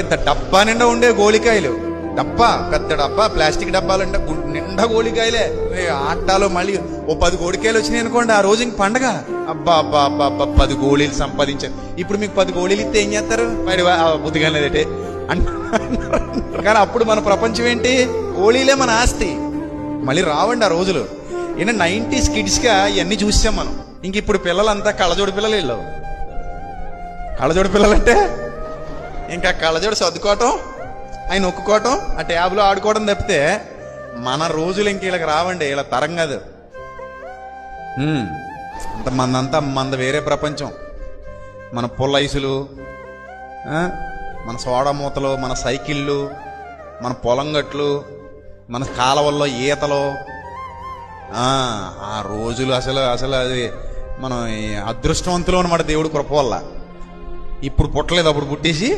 ఇంత డబ్బా నిండా ఉండే గోళికాయలు, డబ్బా పెద్ద డబ్బా, ప్లాస్టిక్ డబ్బాలంటే నిండా గోళికాయలే. ఆటాలో మళ్ళీ ఓ 10 గోళికాయలు వచ్చినాయి అనుకోండి, ఆ రోజు ఇంక పండగ. అబ్బా అబ్బా అబ్బా అబ్బా 10 గోళీలు సంపాదించారు. ఇప్పుడు మీకు 10 గోళీలు ఇస్తే ఏం చేస్తారు? మరి బుద్ధిగా లేదటే అంటారు. కానీ అప్పుడు మన ప్రపంచం ఏంటి? గోళీలే మన ఆస్తి. మళ్ళీ రావండి ఆ రోజులు. ఈయన 90s కిడ్స్గా ఇవన్నీ చూసాం మనం. ఇంక ఇప్పుడు పిల్లలంతా కళ్ళజోడు పిల్లలు వెళ్ళవు. కళ్ళజోడు పిల్లలంటే ఇంకా కళ్ళజోడు సర్దుకోవటం, ఆయన నొక్కుకోవటం, ఆ ట్యాబ్లో ఆడుకోవడం తప్పితే మన రోజులు ఇంక వీళ్ళకి రావండి. వీళ్ళ తరం కాదు. అంతా మంద వేరే ప్రపంచం. మన పుల్లైసులు, మన సోడా మూతలు, మన సైకిళ్ళు, మన పొలం గట్లు, మన కాలవల్లో ఈతలు. ఆ రోజులు అసలు అది మనం అదృష్టవంతులు అన్నమాట దేవుడు కృప వల్ల. ఇప్పుడు పుట్టలేదు, అప్పుడు పుట్టేసి